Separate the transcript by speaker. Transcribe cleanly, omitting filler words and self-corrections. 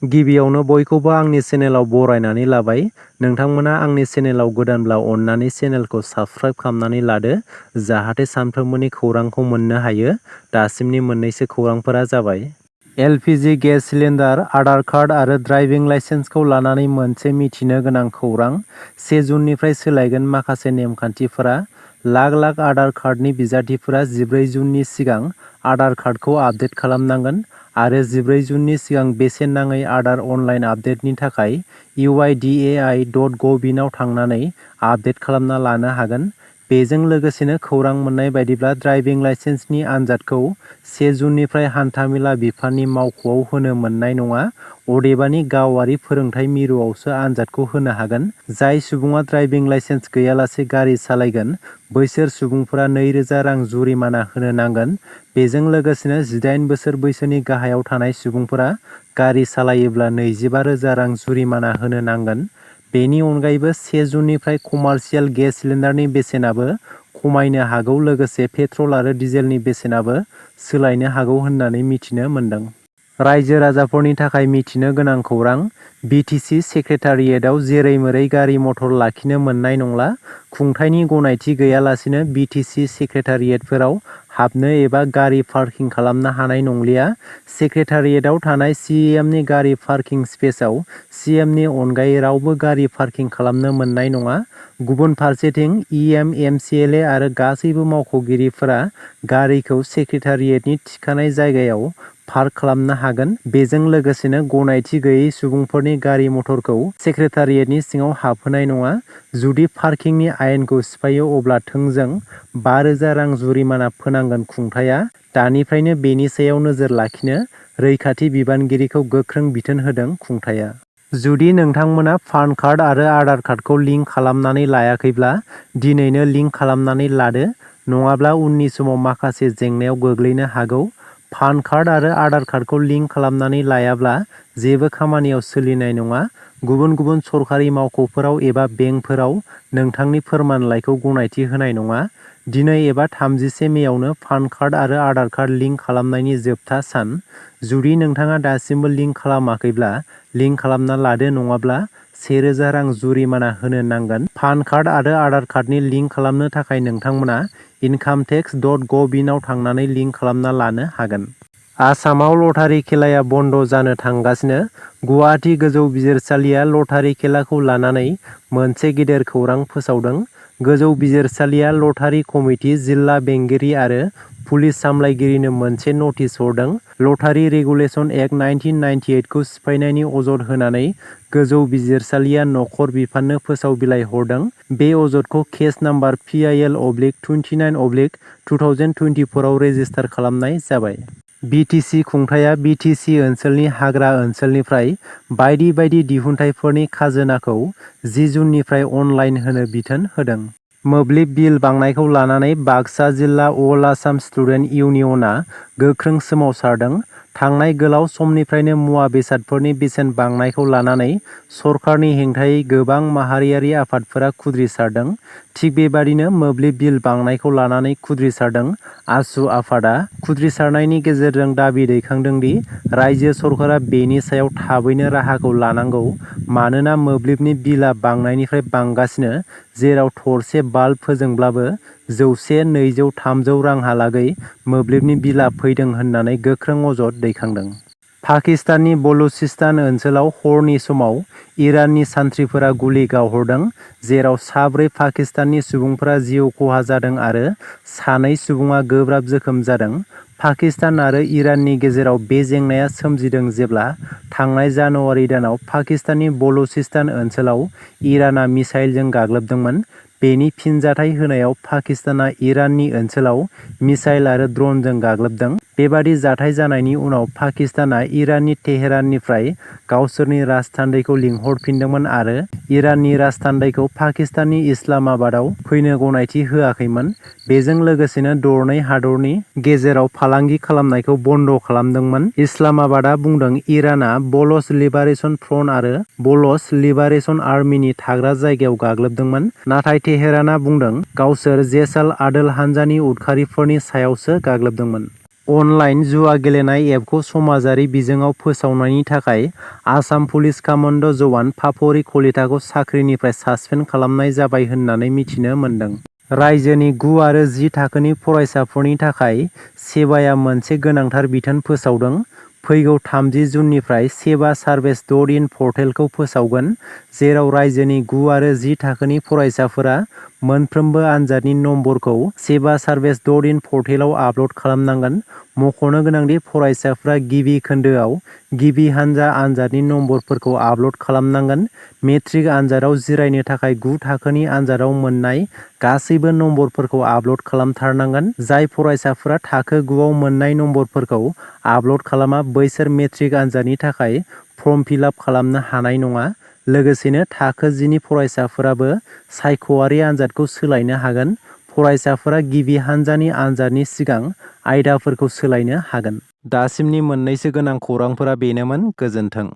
Speaker 1: गिबियावनो बयखौबो आंनि चेनेलाव बरायनानै लाबाय। नोंथांमोना आंनि चेनेलाव गोदानब्ला अननानै चेनेलखौ साबस्क्राइब खालामनानै लादो जाहाथे सानफ्रोमबोनि खौरांखौ मोननो हायो। दासिमनि मोननैसो खौरांफोरा जाबाय LPG gas cylinder, Aadhaar card आरो ड्राइभिं लाइसेन्सखौ लानानै मोनसे मिथिनो गोनां खौरां। 1 जुननिफ्राय सोलायगोन माखासे नेमखान्थिफोरा। लाख लाख आधार कार्डनि बिजाथिफोरा 14 जुननि सिगां आधार कार्डखौ आपडेट खालामनांगोन आरो 14 जुननि सिगां बेसेन नाङै आधार अनलाइन आपडेटनि थाखाय uidai.gov नाव थांनानै आपडेट खालामना लानो हागोन। बेजों लोगोसेनो खौरां मोननाय बायदिब्ला ड्राइभिं लाइसेन्सनि आनजादखौ 1 जुननिफ्राय हान्थामेला बिफाननि मावख'आव होनो मोननाय नङा, अदेबानि गावारि फोरोंथाय मिरुआवसो आनजादखौ होनो हागोन। जाय सुबुङा ड्राइभिं लाइसेन्स गैयालासे गारि सालायगोन, बैसोर सुबुंफोरा 2,000 रां जुरिमाना होनो नांगोन। बेजों लोगोसेनो 18 बोसोर बैसोनि गाहायाव थानाय सुबुंफोरा गारि सालायोब्ला 25,000 रां जुरिमाना होनो नांगोन। बेनि अनगायैबो 1 जुननिफ्राय कमार्शियेल गेस सिलिन्डारनि बेसेनाबो खमायनो हागौ, लोगोसे पेट्रल आरो डिजेलनि बेसेनाबो सोलायनो हागौ होननानै मिथिनो मोन्दों। रायजो-राजाफोरनि थाखाय मिथिनो गोनां खौरां। BTC सेक्रेटारियेटआव जेरै-मेरै गारि मटर लाखिनो मोननाय नंला। खुंथायनि गनायथि गैयालासेनो BTC सेक्रेटारियेटफोराव हाबनो एबा गारि पार्किं खालामनो हानाय नंलिया। सेक्रेटारियेटआव थानाय CEMनि गारि पार्किं स्पेसआव CEMनि अनगायै रावबो गारि पार्किं खालामनो मोननाय नङा। गुबुन फारसेथिं EM, MCLA आरो गासैबो मावख'गिरिफोरा गारिखौ सेक्रेटारियेटनि थिखानाय जायगायाव पार्क खालामनो हागोन। बेजों लोगोसेनो गनायथि गैयै सुबुंफोरनि गारि मटरखौ सेक्रेटारियेटनि सिङाव हाबहोनाय नङा। जुदि पार्किंनि आयेनखौ सिफायो अब्ला थोंजों 5,000 रां जुरिमाना फोनांगोन। खुंथायआ दानिफ्रायनो बेनि सायाव नोजोर लाखिनो रैखाथि बिबानगिरिखौ गोख्रों बिथोन होदों। खुंथायआ जुदि नोंथांमोना पान कार्ड आरो आधार कार्डखौ लिंक खालामनानै लायाखैब्ला दिनैनो लिंक खालामनानै लादो, नङाब्ला उननि समाव माखासे जेंनायाव गोग्लैनो हागौ। पान कार्ड आरो आधार कार्डखौ लिंक खालामनानै लायाब्ला जेबो खामानियाव सोलिनाय नङा। गुबुन गुबुन सरकारि मावख'फोराव एबा बेंकफोराव नोंथांनि फोरमानलाइखौ गनायथि होनाय नङा। दिनै एबा 31 मेआवनो पान कार्ड आरो आधार कार्ड लिंक खालामनायनि जोबथा सान। जुदि नोंथाङा दासिमबो लिंक खालामाखैब्ला लिंक खालामना लादो, नङाब्ला 1,000 रां जुरिमाना होनो नांगोन। पान कार्ड आरो आधार कार्डनि लिंक खालामनो थाखाय नोंथांमोना incometax.gov नाव थांनानै लिंक खालामना लानो हागोन। आसामाव लटारि खेलाया बन्द जानो थांगासिनो। गुवाहाटी गोजौ बिजिरसालिया लटारि खेलाखौ लानानै मोनसे गेदेर खौरां फोसावदों। गोजौ बिजिरसालिया लटारि कमिटि, जिल्ला बेंगिरि आरो पुलिस सामलायगिरिनो मोनसे नटिस हरदों। लटारि रेगुलेसन एक्ट 1998 खौ सिफायनायनि अजद होनानै गोजौ बिजिरसालिया नखर बिफाननो फोसाव बिलाइ हरदों। बे अजदखौ केस नाम्बार PIL/29/2024 आव रेजिस्टार खालामनाय जाबाय। BTC खुंथायआ BTC ओनसोलनि हाग्रा ओनसोलनिफ्राय बायदि बायदि दिहुनथायफोरनि खाजोनाखौ 10 जुननिफ्राय अनलाइन होनो बिथोन होदों। मोब्लिब बिल बांनायखौ लानानै बाक्सा जिल्ला अल आसाम स्टुडेन्ट इउनियनआ गोख्रों सोमावसारदों। थांनाय गोलाव समनिफ्रायनो मुवा बेसादफोरनि बेसेन बांनायखौ लानानै सरकारनि हेंथायै गोबां माहारियारि आफादफोरा खुद्रिसारदों। थिग बेबादिनो मोब्लिब बिल बांनायखौ लानानै खुद्रिसारदों। आसु आफादआ खुद्रिसारनायनि गेजेरजों दाबि दैखांदों दि रायजो सरकारा बेनि सायाव थाबैनो राहाखौ लानांगौ, मानोना मोब्लिबनि बिलआ बांनायनिफ्राय बांगासिनो, जेराव थरसे बाल्ब फोजोंब्लाबो 100, 200, 300 रांहालागै मोब्लिबनि बिलआ फैदों होननानै गोख्रों अजद दैखांदों। पाकिस्ताननि बलुचिस्तान ओनसोलाव हरनि समाव इराननि सान्थ्रिफोरा गुलि गावहरदों, जेराव 4 पाकिस्तानी सुबुंफोरा जिउ खहा जादों आरो 2 सुबुङा गोब्राब जोखोम जादों। पाकिस्तान आरो इराननि गेजेराव बे जेंनाया सोमजिदों जेब्ला थांनाय जानुवारि दानाव पाकिस्ताननि बलुचिस्तान ओनसोलाव इरानआ मिसाइलजों गाग्लोबदोंमोन। बेनि फिनजाथाय होनायाव पाकिस्तानआ इराननि ओनसोलाव मिसाइल आरो ड्र'नजों गाग्लोबदों। बेबादि जाथाय जानायनि उनाव पाकिस्तानआ इराननि तेहराननिफ्राय गावसोरनि राजथान्दैखौ लिंहरफिनदोंमोन आरो इराननि राजथान्दैखौ पाकिस्ताननि इस्लामाबादआव फैनो गनायथि होआखैमोन। बेजों लोगोसेनो दरनै हादरनि गेजेराव फालांगि खालामनायखौ बन्द खालामदोंमोन। इस्लामाबादआ बुंदों इरानआ बलच लिबारेशन फ्रन्ट आरो बलच लिबारेशन आर्मीनि थाग्रा जायगायाव गाग्लोबदोंमोन, नाथाय तेहरानआ बुंदों गावसोर जेश आल-आदल हानजानि उदखारिफोरनि सायावसो गाग्लोबदोंमोन। अनलाइन जुवा गेलेनाय एपखौ समाजारि बिजोङाव फोसावनायनि थाखाय आसाम पुलिस कामान्ड' जवान फाफरि कलिताखौ साख्रिनिफ्राय सासपेन्ड खालामनाय जाबाय होननानै मिथिनो मोन्दों। रायजोनि 9 आरो 10 थाखोनि फरायसाफोरनि थाखाय सेबाया मोनसे गोनांथार बिथोन फोसावदों। फैगौ 30 जुननिफ्राय सेबा सार्भिस.इन पर्टेलखौ फोसावगोन, जेराव रायजोनि 9 आरो 10 थाखोनि फरायसाफोरा मोनफ्रोमबो आनजादनि नम्बरखौ सेबा सार्भिस.इन पर्टेलाव आपल'ड खालामनांगोन। मख'नो गोनांदि फरायसाफ्रा गिबि खोन्दोआव गिबि हान्जा आनजादनि नम्बरफोरखौ आपल'ड खालामनांगोन। मेट्रिक आनजादाव जिरायनो थाखाय 9 थाखोनि आनजादाव मोननाय गासैबो नम्बरफोरखौ आपल'ड खालामथारनांगोन। जाय फरायसाफोरा थाखो 9 आव मोननाय नम्बरफोरखौ आपल'ड खालामा बैसोर मेट्रिक आनजादनि थाखाय फर्म फिल-आप खालामनो हानाय नङा। लोगोसेनो थाखो 10 नि फरायसाफोराबो सायख'आरि आनजादखौ सोलायनो हागोन। फरायसाफोरा गिबि हान्जानि आनजादनि सिगां आयदाफोरखौ सोलायनो हागोन। दासिमनि मोननैसो गोनां खौरांफोरा बेनोमोन। गोजोन्थों।